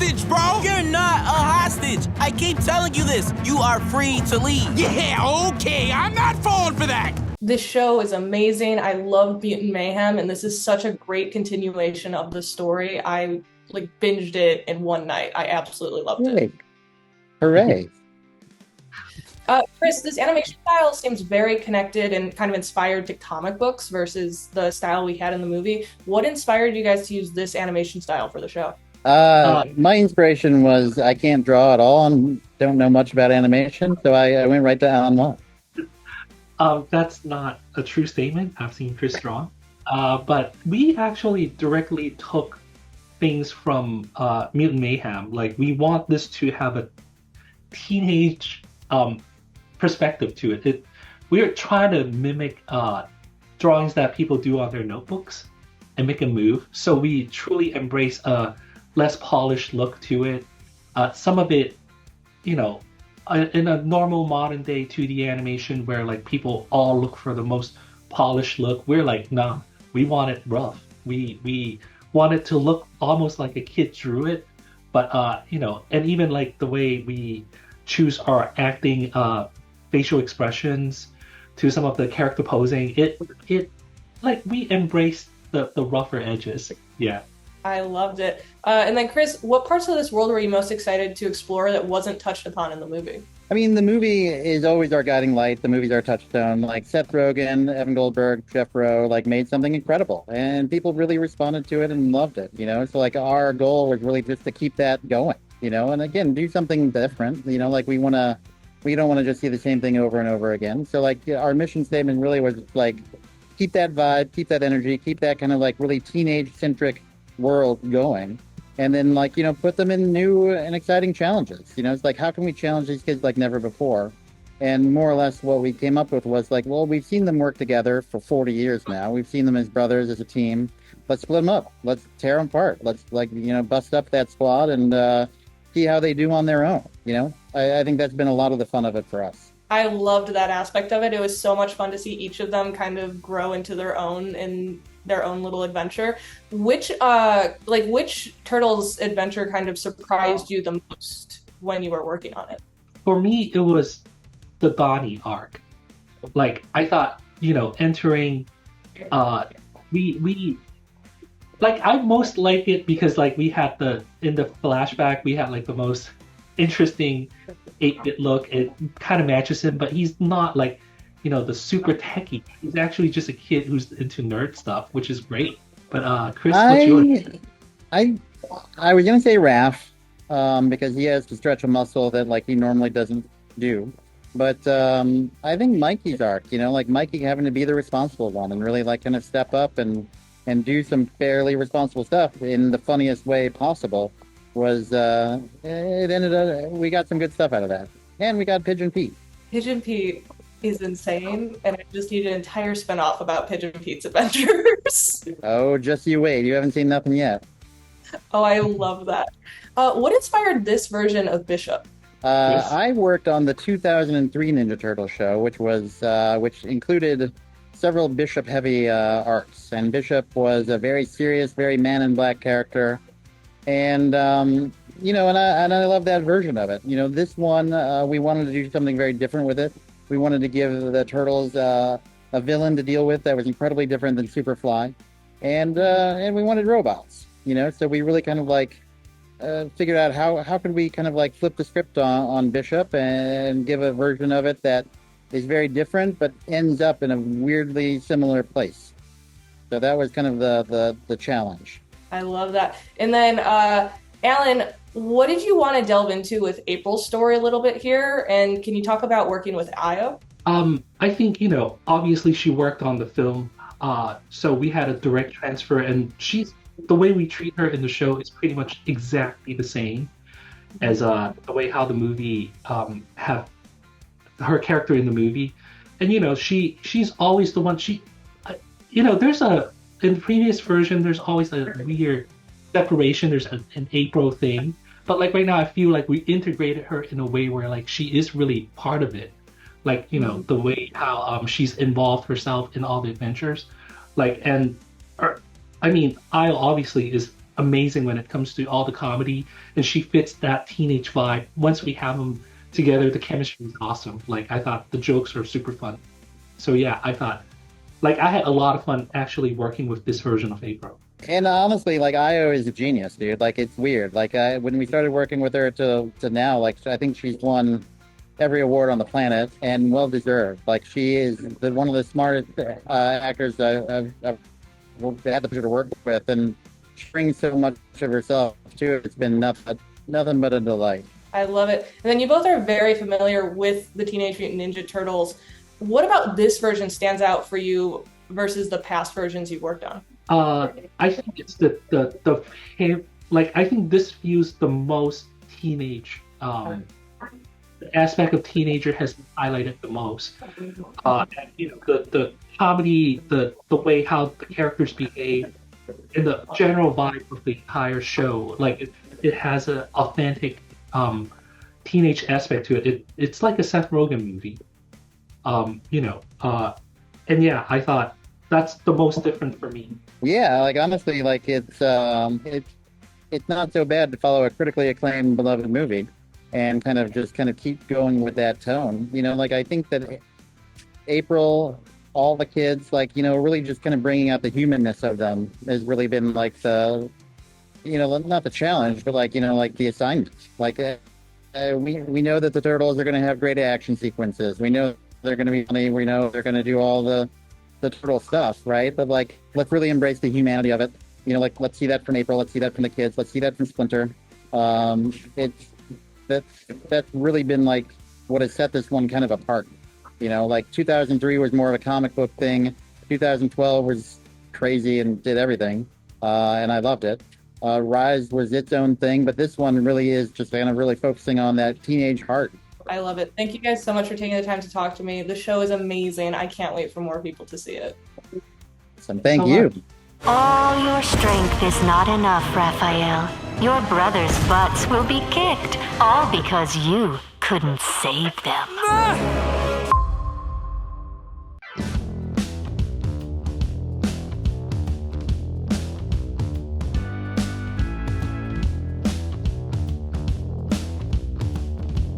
hostage, bro! You're not a hostage! I keep telling you this. You are free to leave. Yeah, okay, I'm not falling for that! This show is amazing. I love Mutant Mayhem, and this is such a great continuation of the story. I binged it in one night. I absolutely loved it. Hooray. Chris, this animation style seems very connected and kind of inspired to comic books versus the style we had in the movie. What inspired you guys to use this animation style for the show? My inspiration was I can't draw at all and don't know much about animation, so I went right to Alan Moore. That's not a true statement. I've seen Chris draw. But we actually directly took things from Mutant Mayhem. Like, we want this to have a teenage perspective to it. We're trying to mimic drawings that people do on their notebooks and make a move. So we truly embrace a less polished look to it. Some of it, in a normal modern day 2D animation where like people all look for the most polished look, we're like, nah, we want it rough. We want it to look almost like a kid drew it, but and even like the way we choose our acting, facial expressions to some of the character posing, it like we embrace the rougher edges. Yeah. I loved it. And then Chris, what parts of this world were you most excited to explore that wasn't touched upon in the movie? I mean, the movie is always our guiding light. The movie's our touchstone. Like Seth Rogen, Evan Goldberg, Jeff Rowe, made something incredible, and people really responded to it and loved it. So our goal was really just to keep that going. And again, do something different. We don't want to just see the same thing over and over again. So our mission statement really was keep that vibe, keep that energy, keep that kind of really teenage centric world going, and then put them in new and exciting challenges. It's how can we challenge these kids like never before? And more or less what we came up with was we've seen them work together for 40 years now. We've seen them as brothers, as a team. Let's split them up. Let's tear them apart. Let's bust up that squad and see how they do on their own. I think that's been a lot of the fun of it for us. I loved that aspect of it. It was so much fun to see each of them kind of grow into their own in their own little adventure. Which Turtles adventure kind of surprised you the most when you were working on it? For me, it was the Bonnie arc. I thought, entering, I most like it because we had in the flashback, we had the most interesting 8-bit look. It kind of matches him, but he's not the super techie. He's actually just a kid who's into nerd stuff, which is great. But Chris, what's yours? I was gonna say Raph, because he has to stretch a muscle that he normally doesn't do. But I think Mikey's arc, Mikey having to be the responsible one and really kind of step up and do some fairly responsible stuff in the funniest way possible was it ended up we got some good stuff out of that. And we got Pigeon Pete. Pigeon Pete is insane, and I just need an entire spinoff about Pigeon Pete's adventures. Oh, just you wait. You haven't seen nothing yet. Oh, I love that. What inspired this version of Bishop? I worked on the 2003 Ninja Turtle show, which included several Bishop-heavy arcs. And Bishop was a very serious, very man-in-black character. And, and I love that version of it. This one, we wanted to do something very different with it. We wanted to give the Turtles a villain to deal with that was incredibly different than Superfly. And we wanted robots, so we really kind of figured out how could we kind of flip the script on Bishop and give a version of it that is very different, but ends up in a weirdly similar place. So that was kind of the challenge. I love that. And then, Alan, what did you want to delve into with April's story a little bit here? And can you talk about working with Ayo? I think, obviously she worked on the film, so we had a direct transfer, and the way we treat her in the show is pretty much exactly the same as the way how the movie have her character in the movie. And, she's always the one, there's in the previous version, there's always a weird separation. There's an April thing. But right now, I feel like we integrated her in a way where she is really part of it. The way how she's involved herself in all the adventures. Isle obviously is amazing when it comes to all the comedy, and she fits that teenage vibe. Once we have them together, the chemistry is awesome. Like, I thought the jokes are super fun. So yeah, I thought, like, I had a lot of fun actually working with this version of April. And honestly, like Io is a genius, dude. Like it's weird. Like when we started working with her to now, like I think she's won every award on the planet and well deserved. Like she is one of the smartest actors I've had the pleasure to work with, and she brings so much of herself to it. It's been nothing but a delight. I love it. And then you both are very familiar with the Teenage Mutant Ninja Turtles. What about this version stands out for you versus the past versions you've worked on? I think it's like I think this views the most teenage the aspect of teenager has been highlighted the most. And, you know, the comedy, the way how the characters behave, and the general vibe of the entire show, like it has an authentic teenage aspect to it. It's like a Seth Rogen movie. You know, and yeah, I thought that's the most different for me. Yeah, like honestly, like it's not so bad to follow a critically acclaimed, beloved movie, and kind of keep going with that tone. You know, like I think that April, all the kids, like you know, really just kind of bringing out the humanness of them has really been like the, you know, not the challenge, but like you know, like the assignment. Like we know that the turtles are going to have great action sequences. We know they're going to be funny. We know they're going to do all the turtle stuff, right? But like, let's really embrace the humanity of it. You know, like let's see that from April. Let's see that from the kids. Let's see that from Splinter. That's really been like what has set this one kind of apart. You know, like 2003 was more of a comic book thing. 2012 was crazy and did everything, and I loved it. Rise was its own thing, but this one really is just kind of really focusing on that teenage heart. I love it. Thank you guys so much for taking the time to talk to me. The show is amazing. I can't wait for more people to see it. Thank you. All your strength is not enough, Raphael. Your brothers' butts will be kicked, all because you couldn't save them.